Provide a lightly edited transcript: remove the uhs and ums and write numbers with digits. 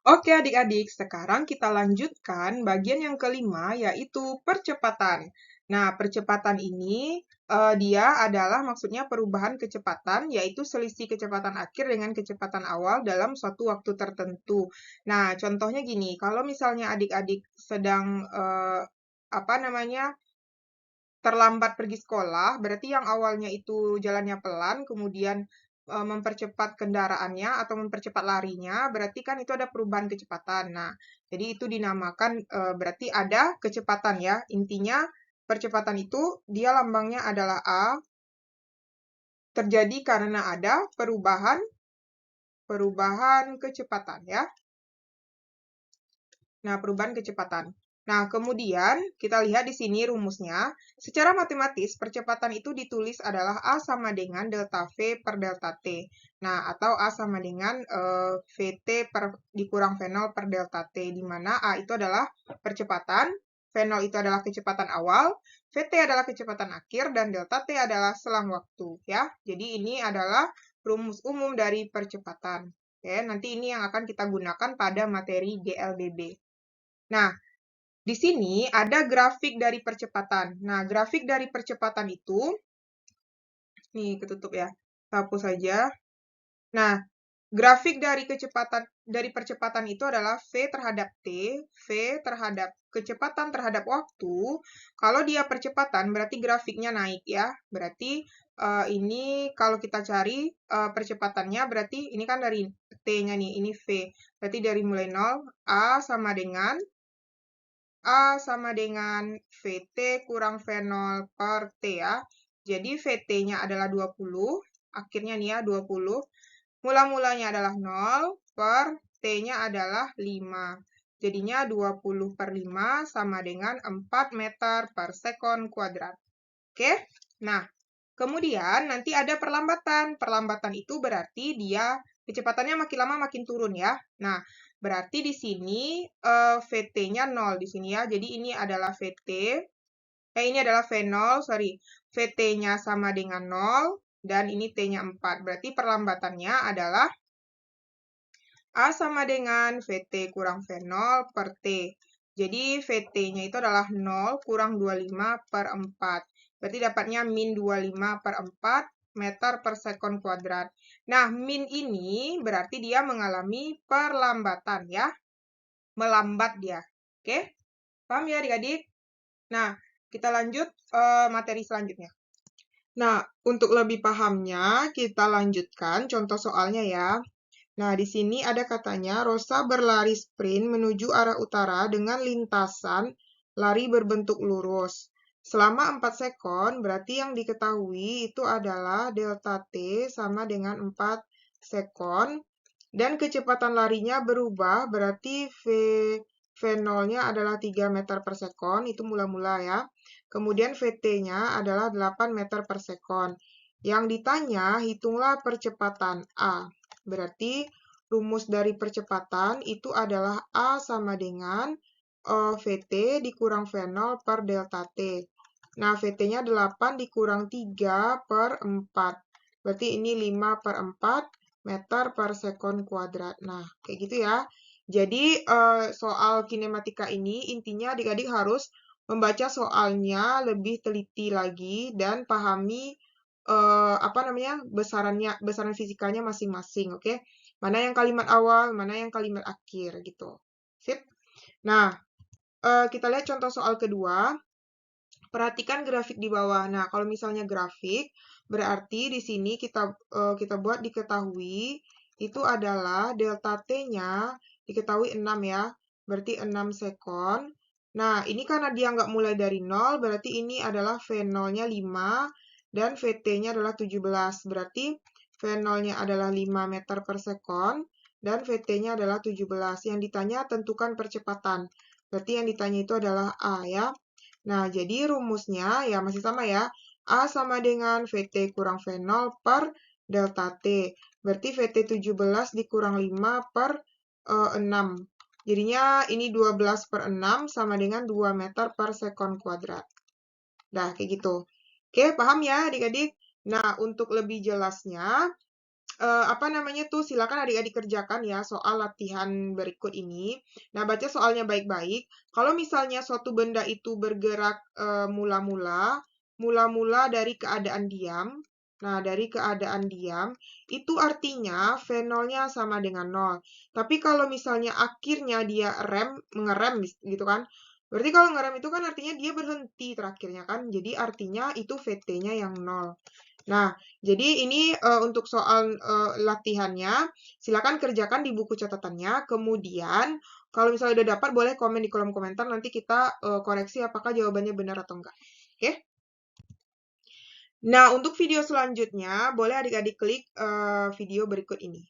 Oke adik-adik, sekarang kita lanjutkan bagian yang kelima yaitu percepatan. Nah, percepatan ini dia adalah maksudnya perubahan kecepatan yaitu selisih kecepatan akhir dengan kecepatan awal dalam suatu waktu tertentu. Nah, contohnya gini, kalau misalnya adik-adik sedang apa namanya terlambat pergi sekolah, berarti yang awalnya itu jalannya pelan, kemudian mempercepat kendaraannya atau mempercepat larinya, berarti kan itu ada perubahan kecepatan. Nah, jadi itu dinamakan berarti ada kecepatan ya. Intinya percepatan itu dia lambangnya adalah A, terjadi karena ada perubahan kecepatan ya. Nah, perubahan kecepatan. Nah, kemudian kita lihat di sini rumusnya. Secara matematis, percepatan itu ditulis adalah A sama dengan delta V per delta T. Nah, atau A sama dengan VT dikurang V0 per delta T, di mana A itu adalah percepatan, V0 itu adalah kecepatan awal, VT adalah kecepatan akhir, dan delta T adalah selang waktu. Ya. Jadi ini adalah rumus umum dari percepatan. Oke, nanti ini yang akan kita gunakan pada materi GLDB. Nah, di sini ada grafik dari percepatan. Nah, grafik dari percepatan itu, nih ketutup ya, hapus saja. Nah, grafik dari percepatan itu adalah V terhadap T, V terhadap kecepatan terhadap waktu. Kalau dia percepatan berarti grafiknya naik ya. Berarti ini kalau kita cari percepatannya berarti ini kan dari T-nya nih, ini V. Berarti dari mulai 0, A sama dengan A sama dengan VT kurang V0 per T ya. Jadi VT-nya adalah 20, akhirnya nih ya 20. Mula-mulanya adalah 0 per T-nya adalah 5. Jadinya 20 per 5 sama dengan 4 meter per sekon kuadrat. Oke? Nah, kemudian nanti ada perlambatan. Perlambatan itu berarti dia kecepatannya makin lama makin turun ya. Nah, berarti di sini VT-nya 0 di sini ya. Jadi ini adalah VT. Ini adalah V0, sorry. VT-nya sama dengan 0 dan ini T-nya 4. Berarti perlambatannya adalah A sama dengan VT kurang V0 per T. Jadi VT-nya itu adalah 0 kurang 25 per 4. Berarti dapatnya min 25 per 4 meter per sekon kuadrat. Nah, min ini berarti dia mengalami perlambatan ya. Melambat dia. Oke? Paham ya adik-adik? Nah, kita lanjut materi selanjutnya. Nah, untuk lebih pahamnya, kita lanjutkan contoh soalnya ya. Nah, di sini ada katanya, Rosa berlari sprint menuju arah utara dengan lintasan lari berbentuk lurus. Selama 4 sekon, berarti yang diketahui itu adalah delta T sama dengan 4 sekon. Dan kecepatan larinya berubah, berarti V0-nya adalah 3 meter per sekon, itu mula-mula ya. Kemudian VT-nya adalah 8 meter per sekon. Yang ditanya, hitunglah percepatan A. Berarti rumus dari percepatan itu adalah A sama dengan VT dikurang V0 per delta T. Nah, VT-nya 8 dikurang 3 per 4. Berarti ini 5 per 4 meter per sekon kuadrat. Nah, kayak gitu ya. Jadi, soal kinematika ini intinya adik-adik harus membaca soalnya lebih teliti lagi dan pahami besaran fisikanya masing-masing, oke? Mana yang kalimat awal, mana yang kalimat akhir gitu. Sip. Nah, kita lihat contoh soal kedua. Perhatikan grafik di bawah. Nah, kalau misalnya grafik, berarti di sini kita buat diketahui itu adalah delta T-nya diketahui 6 ya. Berarti 6 sekon. Nah, ini karena dia nggak mulai dari 0, berarti ini adalah V0-nya 5 dan VT-nya adalah 17. Berarti V0-nya adalah 5 meter per sekon dan VT-nya adalah 17. Yang ditanya tentukan percepatan. Berarti yang ditanya itu adalah A ya. Nah, jadi rumusnya ya masih sama ya. A sama dengan VT kurang V0 per delta T. Berarti VT 17 dikurang 5 per 6. Jadinya ini 12 per 6 sama dengan 2 meter per sekon kuadrat. Nah, kayak gitu. Oke, paham ya adik-adik? Nah, untuk lebih jelasnya, apa namanya tuh, silakan adik-adik kerjakan ya soal latihan berikut ini. Nah, baca soalnya baik-baik. Kalau misalnya suatu benda itu bergerak mula-mula dari keadaan diam. Nah, dari keadaan diam, itu artinya V0-nya sama dengan 0. Tapi kalau misalnya akhirnya dia mengerem gitu kan. Berarti kalau ngerem itu kan artinya dia berhenti terakhirnya kan. Jadi artinya itu VT-nya yang 0. Nah, jadi ini untuk soal latihannya, silakan kerjakan di buku catatannya. Kemudian, kalau misalnya udah dapat, boleh komen di kolom komentar. Nanti kita koreksi apakah jawabannya benar atau enggak. Oke? Nah, untuk video selanjutnya, boleh adik-adik klik video berikut ini.